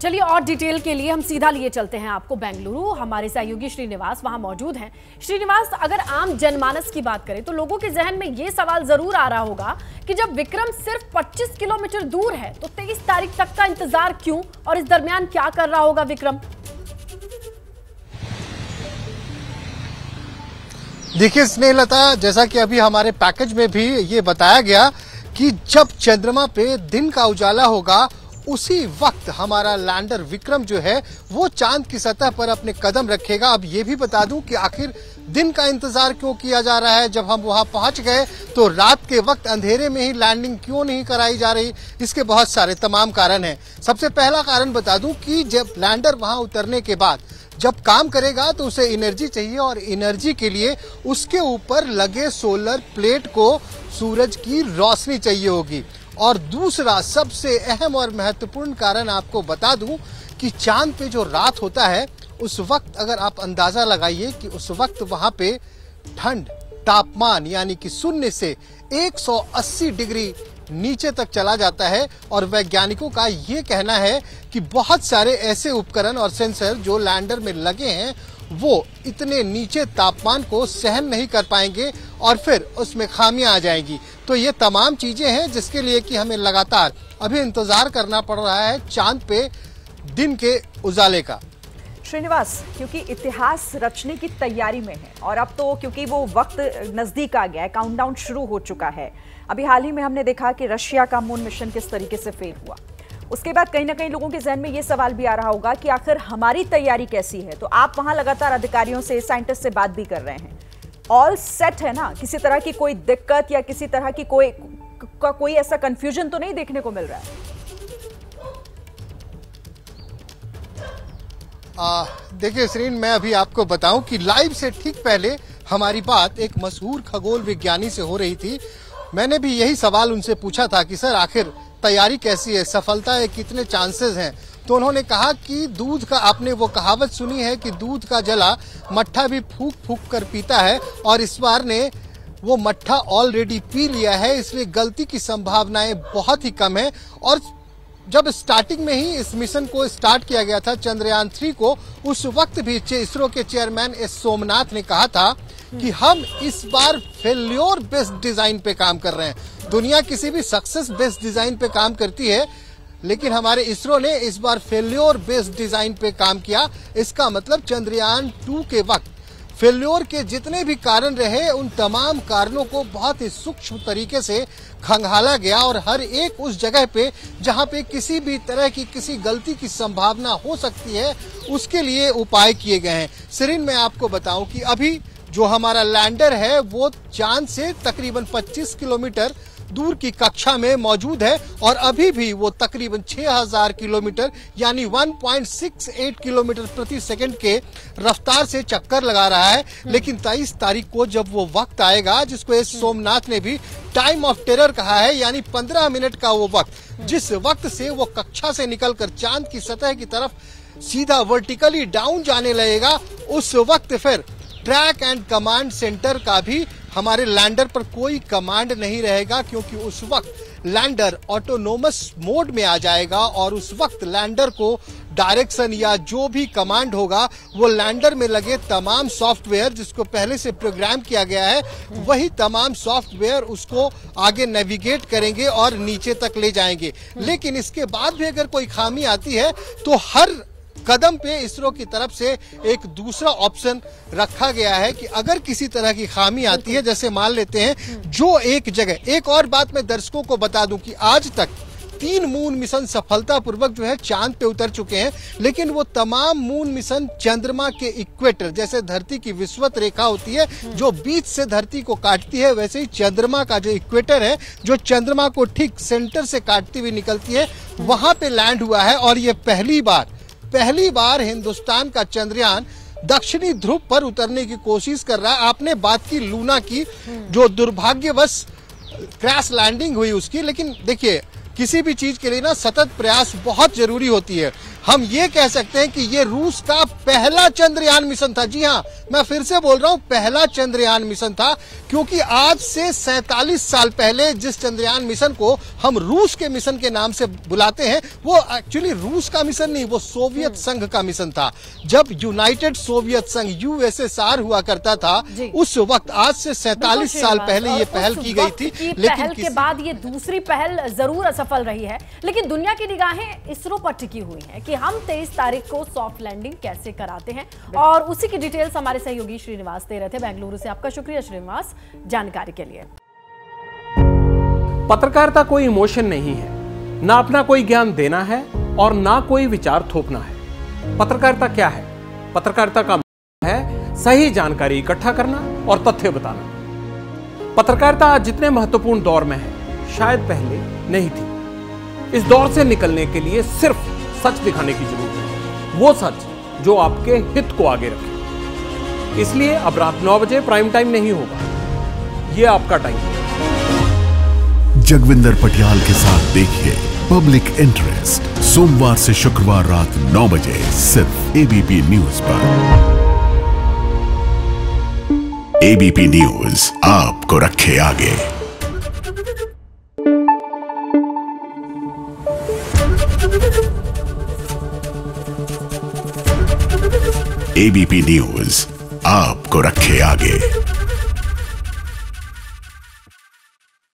चलिए और डिटेल के लिए हम सीधा लिए चलते हैं आपको बेंगलुरु। हमारे सहयोगी श्रीनिवास वहां मौजूद हैं। श्रीनिवास, अगर आम जनमानस की बात करें तो लोगों के जहन में ये सवाल जरूर आ रहा होगा कि जब विक्रम सिर्फ 25 किलोमीटर दूर है तो 23 तारीख तक का इंतजार क्यों, और इस दरमियान क्या कर रहा होगा विक्रम? देखिए स्नेहलता, जैसा कि अभी हमारे पैकेज में भी ये बताया गया कि जब चंद्रमा पे दिन का उजाला होगा उसी वक्त हमारा लैंडर विक्रम जो है वो चांद की सतह पर अपने कदम रखेगा। अब ये भी बता दूं कि आखिर दिन का इंतजार क्यों किया जा रहा है। जब हम वहां पहुंच गए तो रात के वक्त अंधेरे में ही लैंडिंग क्यों नहीं कराई जा रही, इसके बहुत सारे तमाम कारण हैं। सबसे पहला कारण बता दूं कि जब लैंडर वहां उतरने के बाद जब काम करेगा तो उसे एनर्जी चाहिए, और एनर्जी के लिए उसके ऊपर लगे सोलर प्लेट को सूरज की रोशनी चाहिए होगी। और दूसरा सबसे अहम और महत्वपूर्ण कारण आपको बता दूं कि चांद पे जो रात होता है उस वक्त अगर आप अंदाजा लगाइए कि उस वक्त वहां पे ठंड तापमान यानी कि शून्य से 180 डिग्री नीचे तक चला जाता है। और वैज्ञानिकों का ये कहना है कि बहुत सारे ऐसे उपकरण और सेंसर जो लैंडर में लगे हैं वो इतने नीचे तापमान को सहन नहीं कर पाएंगे और फिर उसमें खामियां आ जाएंगी। तो ये तमाम चीजें हैं जिसके लिए कि हमें लगातार अभी इंतजार करना पड़ रहा है चांद पे दिन के उजाले का। श्रीनिवास, क्योंकि इतिहास रचने की तैयारी में है और अब तो क्योंकि वो वक्त नजदीक आ गया है, काउंटडाउन शुरू हो चुका है। अभी हाल ही में हमने देखा कि रशिया का मून मिशन किस तरीके से फेल हुआ। उसके बाद कहीं ना कहीं लोगों के जहन में ये सवाल भी आ रहा होगा कि आखिर हमारी तैयारी कैसी है। तो आप वहां लगातार अधिकारियों से, साइंटिस्ट से बात भी कर रहे हैं। ऑल सेट है ना? किसी तरह की कोई दिक्कत या किसी तरह की कोई ऐसा कंफ्यूजन तो नहीं देखने को मिल रहा है? देखिए श्रीन, मैं अभी आपको बताऊं कि लाइव से ठीक पहले हमारी बात एक मशहूर खगोल विज्ञानी से हो रही थी। मैंने भी यही सवाल उनसे पूछा था कि सर आखिर तैयारी कैसी है, सफलता के कितने चांसेस हैं। तो उन्होंने कहा कि दूध का, आपने वो कहावत सुनी है कि दूध का जला मट्ठा भी फूक फूक कर पीता है, और इस बार ने वो मट्ठा ऑलरेडी पी लिया है, इसलिए गलती की संभावनाएं बहुत ही कम है। और जब स्टार्टिंग में ही इस मिशन को स्टार्ट किया गया था चंद्रयान 3 को, उस वक्त भी इसरो के चेयरमैन एस सोमनाथ ने कहा था कि हम इस बार फेल्योर बेस्ड डिजाइन पे काम कर रहे हैं। दुनिया किसी भी सक्सेस बेस्ड डिजाइन पे काम करती है, लेकिन हमारे इसरो ने इस बार फेल्योर बेस्ड डिजाइन पे काम किया। इसका मतलब चंद्रयान 2 के वक्त फेल्योर के जितने भी कारण रहे उन तमाम कारणों को बहुत ही सूक्ष्म तरीके से खंगाला गया, और हर एक उस जगह पे जहां पे किसी भी तरह की किसी गलती की संभावना हो सकती है उसके लिए उपाय किए गए हैं। सिरिन, मैं आपको बताऊं कि अभी जो हमारा लैंडर है वो चांद से तकरीबन 25 किलोमीटर दूर की कक्षा में मौजूद है, और अभी भी वो तकरीबन 6000 किलोमीटर यानी 1.68 किलोमीटर प्रति सेकंड के रफ्तार से चक्कर लगा रहा है। लेकिन 23 तारीख को जब वो वक्त आएगा जिसको एस सोमनाथ ने भी टाइम ऑफ टेरर कहा है, यानी 15 मिनट का वो वक्त, जिस वक्त से वो कक्षा से निकलकर चांद की सतह की तरफ सीधा वर्टिकली डाउन जाने लगेगा, उस वक्त फिर ट्रैक एंड कमांड सेंटर का भी हमारे लैंडर पर कोई कमांड नहीं रहेगा, क्योंकि उस वक्त लैंडर ऑटोनोमस मोड में आ जाएगा, और उस वक्त लैंडर को डायरेक्शन या जो भी कमांड होगा वो लैंडर में लगे तमाम सॉफ्टवेयर जिसको पहले से प्रोग्राम किया गया है, वही तमाम सॉफ्टवेयर उसको आगे नेविगेट करेंगे और नीचे तक ले जाएंगे। लेकिन इसके बाद भी अगर कोई खामी आती है तो हर कदम पे इसरो की तरफ से एक दूसरा ऑप्शन रखा गया है कि अगर किसी तरह की खामी आती है, जैसे मान लेते हैं जो एक जगह, एक और बात मैं दर्शकों को बता दूं कि आज तक 3 मून मिशन सफलतापूर्वक जो है चांद पे उतर चुके हैं, लेकिन वो तमाम मून मिशन चंद्रमा के इक्वेटर, जैसे धरती की विषुवत रेखा होती है जो बीच से धरती को काटती है, वैसे ही चंद्रमा का जो इक्वेटर है जो चंद्रमा को ठीक सेंटर से काटती हुई निकलती है, वहां पे लैंड हुआ है। और ये पहली बार हिंदुस्तान का चंद्रयान दक्षिणी ध्रुव पर उतरने की कोशिश कर रहा है। आपने बात की लूना की, जो दुर्भाग्यवश क्रैश लैंडिंग हुई उसकी, लेकिन देखिए किसी भी चीज के लिए ना सतत प्रयास बहुत जरूरी होती है। हम ये कह सकते हैं कि ये रूस का पहला चंद्रयान मिशन था। जी हाँ, मैं फिर से बोल रहा हूं, पहला चंद्रयान मिशन था, क्योंकि आज से 47 साल पहले जिस चंद्रयान मिशन को हम रूस के मिशन के नाम से बुलाते हैं, वो एक्चुअली रूस का मिशन नहीं, वो सोवियत संघ का मिशन था। जब यूनाइटेड सोवियत संघ USSR हुआ करता था, उस वक्त आज से 47 साल पहले ये पहल की गई थी। लेकिन के बाद ये दूसरी पहल जरूर असफल रही है, लेकिन दुनिया की निगाहें इसरो पर टिकी हुई हैं कि हम 23 तारीख को सॉफ्ट लैंडिंग कैसे कराते हैं, और उसी की डिटेल्स हमारे सहयोगी श्रीनिवास दे रहे थे बेंगलुरु से। आपका शुक्रिया श्रीनिवास जानकारी के लिए। पत्रकारिता कोई इमोशन नहीं है, ना अपना कोई ज्ञान देना है और ना कोई विचार थोपना है। पत्रकारिता क्या है? पत्रकारिता का मतलब है सही जानकारी इकट्ठा करना और तथ्य बताना। पत्रकारिता आज जितने महत्वपूर्ण दौर में है, शायद पहले नहीं थी। इस दौर से निकलने के लिए सिर्फ सच दिखाने की जरूरत है, वो सच जो आपके हित को आगे रखे। इसलिए अब रात 9 बजे प्राइम टाइम नहीं होगा, ये आपका टाइम है। जगविंदर पटियाल के साथ देखिए पब्लिक इंटरेस्ट, सोमवार से शुक्रवार रात 9 बजे सिर्फ ABP न्यूज पर। ABP न्यूज आपको रखे आगे। ABP न्यूज आपको रखे आगे।